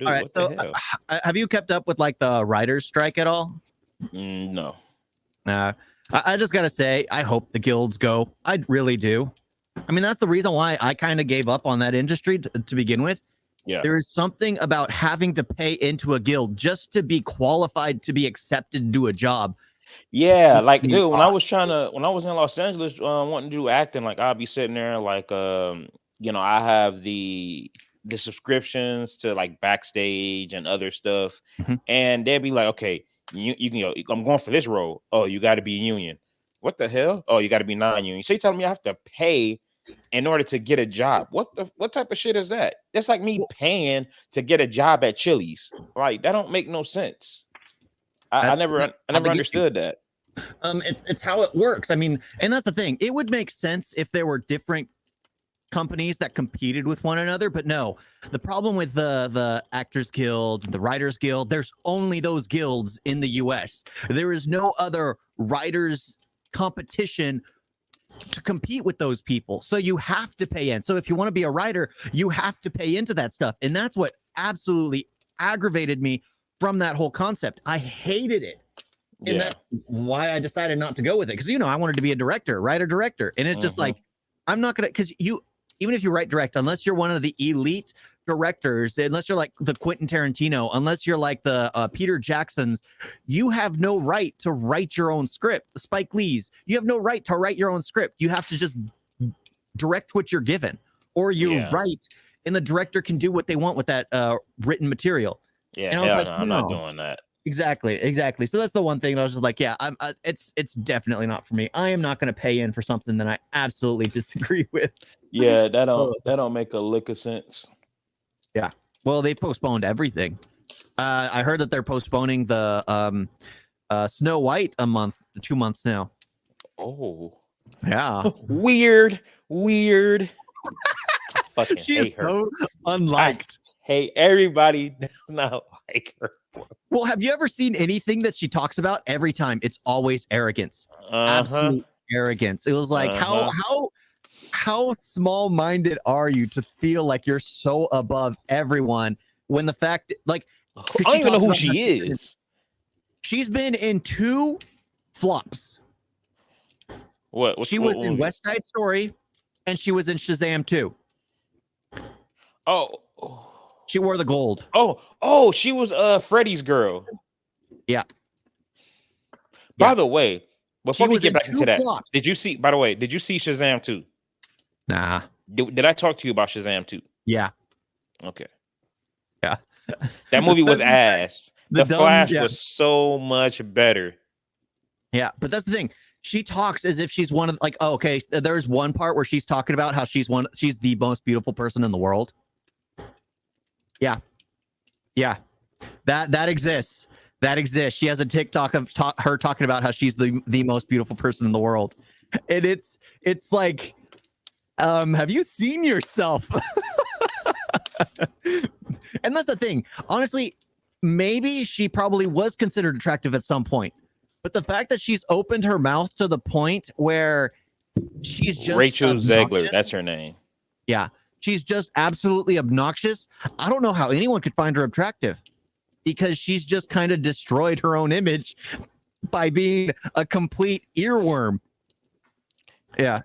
dude, All right, what so the hell? have you kept up with like the writers' strike at all? No. I just gotta say, I hope the guilds go. I really do. I mean, that's the reason why I kind of gave up on that industry to begin with. Yeah. There is something about having to pay into a guild just to be qualified to be accepted to do a job. Yeah, Just like be dude, when I was awesome. when I was in Los Angeles wanting to do acting, like I'll be sitting there like I have the subscriptions to like Backstage and other stuff, Mhm. and they'd be like, okay, you can go, I'm going for this role. Oh, you got to be union. What the hell? Oh, you got to be non-union. So you telling me I have to pay in order to get a job? What type of shit is that? That's like me paying to get a job at Chili's. Like that don't make no sense. I That's never how they get you. understood that. It's how it works. I mean, and that's the thing. It would make sense if there were different companies that competed with one another, but no. The problem with the Actors Guild, the Writers Guild, there's only those guilds in the US. There is no other writers competition to compete with those people. So you have to pay in. So if you want to be a writer, you have to pay into that stuff. And that's what absolutely aggravated me from that whole concept. I hated it. And that's why I decided not to go with it. Because, I wanted to be a director, writer-director. And it's just like, I'm not going to, because even if you write direct, unless you're one of the elite directors, unless you're like the Quentin Tarantino, unless you're like the Peter Jacksons, you have no right to write your own script. Spike Lee's, you have no right to write your own script. You have to just direct what you're given, or you write, and the director can do what they want with that written material. Yeah, and I was like, I'm not doing that. Exactly. So that's the one thing that I was just like, yeah, it's definitely not for me. I am not going to pay in for something that I absolutely disagree with. Yeah, that don't make a lick of sense. Yeah. Well, they postponed everything. I heard that they're postponing the Snow White 2 months now. Oh. Yeah. Weird. Fucking She hate is her. so unliked. Hey, everybody does not like her. Well, have you ever seen anything that she talks about? Every time it's always arrogance. Absolute arrogance. It was like, how small-minded are you to feel like you're so above everyone when the fact, like, I don't even know who she is. She's been in 2 flops. She was in West Side Story, and she was in Shazam 2. Oh. She wore the gold. Oh, she was Freddy's girl. Yeah. By the way, before we get back into that, flops. did you see Shazam 2? Nah. Did I talk to you about Shazam 2? Yeah. Okay. Yeah. That movie was ass. The Flash was so much better. Yeah, but that's the thing. She talks as if she's one of, like, oh, okay, there's one part where she's talking about how she's the most beautiful person in the world. Yeah. Yeah. That exists. That exists. She has a TikTok of her talking about how she's the most beautiful person in the world. And it's like, have you seen yourself? And that's the thing. Honestly, maybe she probably was considered attractive at some point. But the fact that she's opened her mouth to the point where she's just Rachel Zegler, that's her name. Yeah. She's just absolutely obnoxious. I don't know how anyone could find her attractive, because she's just kind of destroyed her own image by being a complete earworm. Yeah.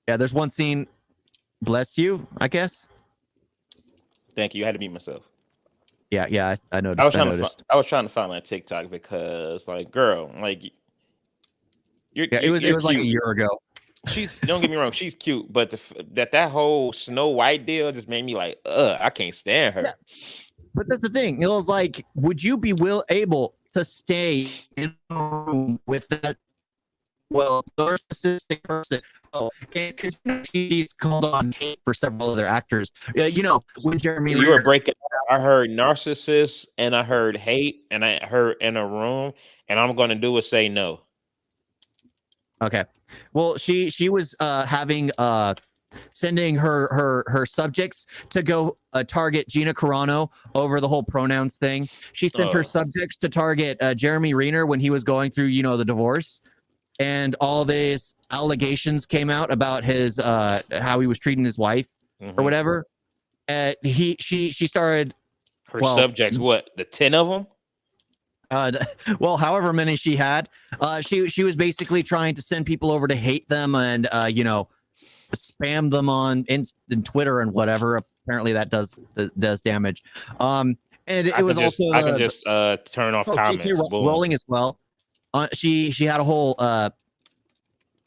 Yeah, there's one scene. Bless you, I guess. Thank you. I had to mute myself. Yeah, I noticed. I was trying to find my TikTok because, like, girl, like, it was like a year ago. Don't get me wrong, she's cute, but that whole Snow White deal just made me like, I can't stand her. Yeah. But that's the thing. It was like, would you be able to stay in a room with that narcissistic person? Oh, because she's called on hate for several other actors. When Jeremy you were breaking, I heard narcissist and I heard hate and I heard in a room, and I'm going to do is say no. Okay. Well, she was sending her subjects to go target Gina Carano over the whole pronouns thing. She sent her subjects to target Jeremy Renner when he was going through, the divorce, and all these allegations came out about his how he was treating his wife or whatever. She started. Her subjects, what, the 10 of them? Well, however many she had, she was basically trying to send people over to hate them and spam them on in Twitter and whatever. Apparently that does damage. And it was also I can just turn off comments. Rolling as well. She had a whole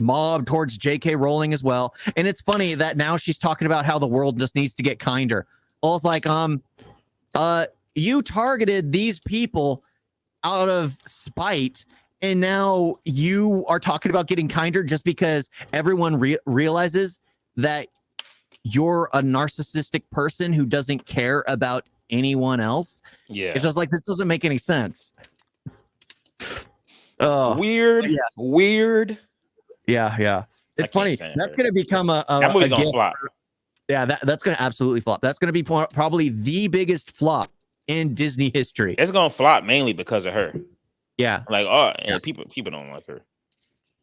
mob towards J.K. Rowling as well. And it's funny that now she's talking about how the world just needs to get kinder. I was like, you targeted these people out of spite, and now you are talking about getting kinder just because everyone realizes that you're a narcissistic person who doesn't care about anyone else. Yeah, it's just like, this doesn't make any sense. Weird. Yeah. It's funny. That's going to become a that movie's gonna flop. Yeah, that's going to absolutely flop. That's going to be probably the biggest flop in Disney history. It's gonna flop mainly because of her. Yeah, like and people don't like her.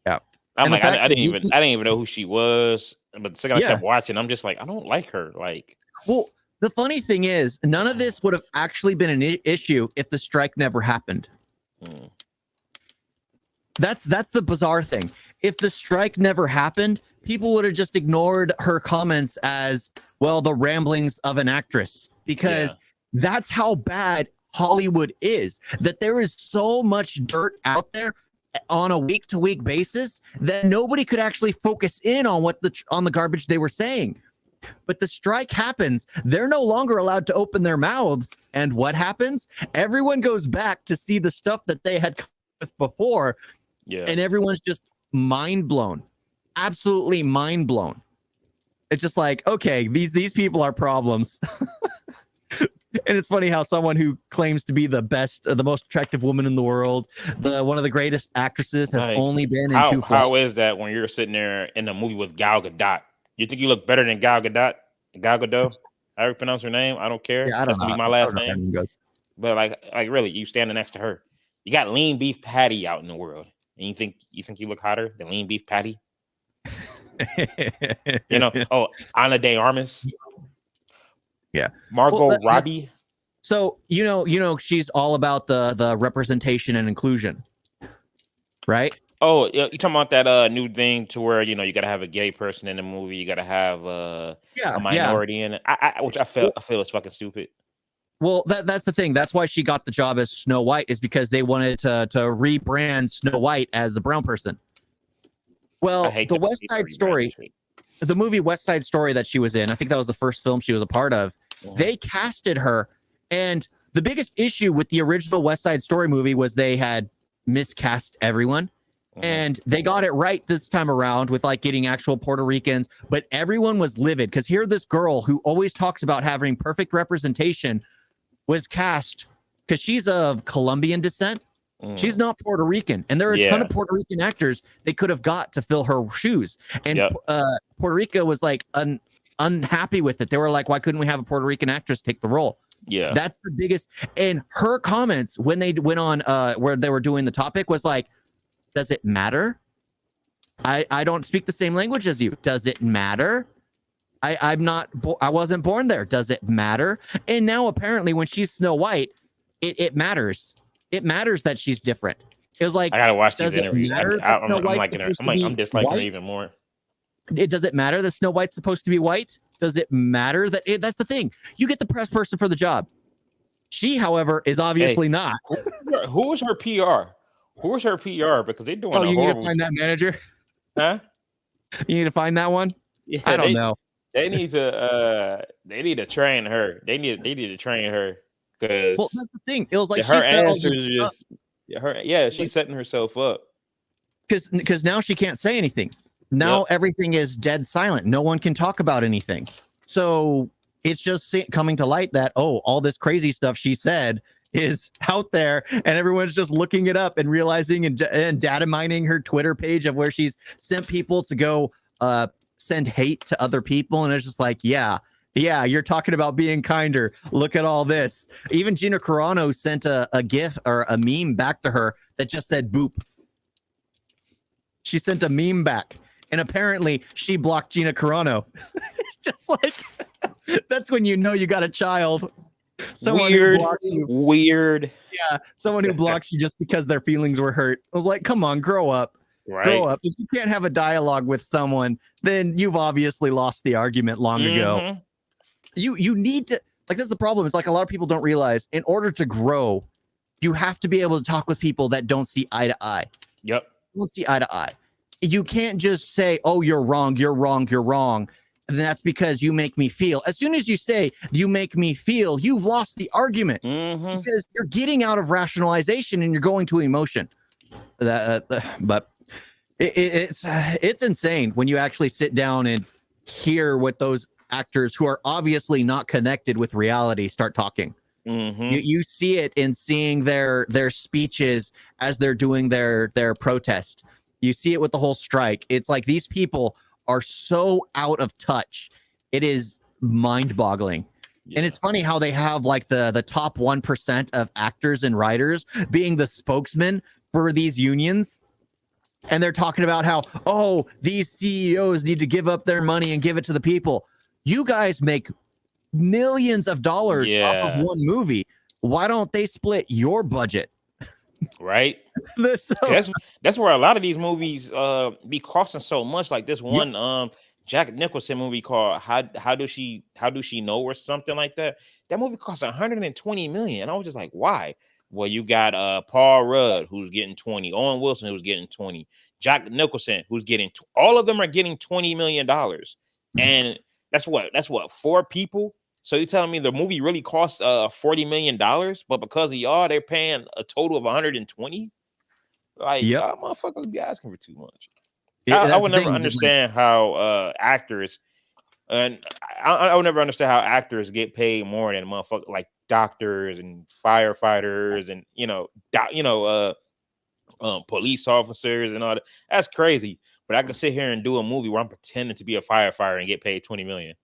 Yeah, I'm like, I didn't even know who she was, but the second I kept watching, I'm just like, I don't like her. Like, well, the funny thing is, none of this would have actually been an issue if the strike never happened. That's the bizarre thing. If the strike never happened, people would have just ignored her comments as, well, the ramblings of an actress, because that's how bad Hollywood is, that there is so much dirt out there on a week-to-week basis that nobody could actually focus in on on the garbage they were saying. But the strike happens, they're no longer allowed to open their mouths, and what happens? Everyone goes back to see the stuff that they had with before, and everyone's just mind blown, absolutely mind blown. It's just like, okay, these people are problems. And it's funny how someone who claims to be the best, the most attractive woman in the world, one of the greatest actresses, has only been in two films. How is that when you're sitting there in the movie with Gal Gadot? You think you look better than Gal Gadot? Gal Gadot? How do you pronounce her name? I don't care. Yeah, That's gonna be my last name. But like really, you standing next to her. You got Lean Beef Patty out in the world, and you think you look hotter than Lean Beef Patty? Ana de Armas. Yeah, Margot Robbie. So you know, she's all about the representation and inclusion, right? Oh, you talking about that new thing to where you got to have a gay person in the movie, you got to have a minority in it. Which I feel is fucking stupid. Well, that's the thing. That's why she got the job as Snow White, is because they wanted to rebrand Snow White as a brown person. Well, the West Side Story, the movie West Side Story that she was in, I think that was the first film she was a part of. They casted her, and the biggest issue with the original West Side Story movie was they had miscast everyone, and they got it right this time around with like getting actual Puerto Ricans, but everyone was livid because here this girl who always talks about having perfect representation was cast because she's of Colombian descent. She's not Puerto Rican, and there are a ton of Puerto Rican actors they could have got to fill her shoes, and Puerto Rico was like unhappy with it. They were like, why couldn't we have a Puerto Rican actress take the role? Yeah, that's the biggest. And her comments when they went on where they were doing the topic was like, does it matter? I don't speak the same language as you. Does it matter? I wasn't born there. Does it matter? And now apparently when she's Snow White, it matters. It matters that she's different. It was like, I gotta watch these interviews. I'm disliking her even more. Does it matter that Snow White's supposed to be white? Does it matter that that's the thing? You get the press person for the job. She, however, is obviously not. Who was her PR? Who was her PR? Because they're doing. You need to find that manager. Huh? You need to find that one. Yeah, I don't know. They need to. They need to train her. They need to train her because. Well, that's the thing. It was like her answers just. She's setting herself up. Because now she can't say anything. Now everything is dead silent. No one can talk about anything. So it's just coming to light that, all this crazy stuff she said is out there, and everyone's just looking it up and realizing and data mining her Twitter page of where she's sent people to go send hate to other people. And it's just like, yeah, you're talking about being kinder. Look at all this. Even Gina Carano sent a GIF or a meme back to her that just said boop. She sent a meme back. and apparently she blocked Gina Carano. It's just like that's when you know you got a child. Someone who blocks you. Weird. Yeah, someone who blocks you just because their feelings were hurt. I was like, come on, grow up. Right. Grow up. If you can't have a dialogue with someone, then you've obviously lost the argument long ago. You need to, like, that's the problem. It's like a lot of people don't realize in order to grow, you have to be able to talk with people that don't see eye to eye. Yep. Don't see eye to eye. You can't just say, oh, you're wrong, you're wrong, you're wrong. And that's because you make me feel. As soon as you say you make me feel, you've lost the argument because you're getting out of rationalization and you're going to emotion. But it's insane when you actually sit down and hear what those actors who are obviously not connected with reality start talking. You see it in seeing their speeches as they're doing their protest. You see it with the whole strike. It's like these people are so out of touch. It is mind-boggling. Yeah. And it's funny how they have like the top 1% of actors and writers being the spokesman for these unions. And they're talking about how, oh, these CEOs need to give up their money and give it to the people. You guys make millions of dollars off of one movie. Why don't they split your budget? Right. That's where a lot of these movies be costing so much. Like this one Jack Nicholson movie called How Do She Know or something like that. That movie cost 120 million. And I was just like, why? Well, you got Paul Rudd who's getting 20, Owen Wilson who's getting 20, Jack Nicholson who's getting all of them are getting $20 million. And that's what 4 people. So you're telling me the movie really costs $40 million, but because of y'all, they're paying a total of 120? Like, motherfuckers be asking for too much. I would never understand how actors, and I would never understand how actors get paid more than motherfuckers like doctors and firefighters and police officers and all that. That's crazy. But I can sit here and do a movie where I'm pretending to be a firefighter and get paid $20 million.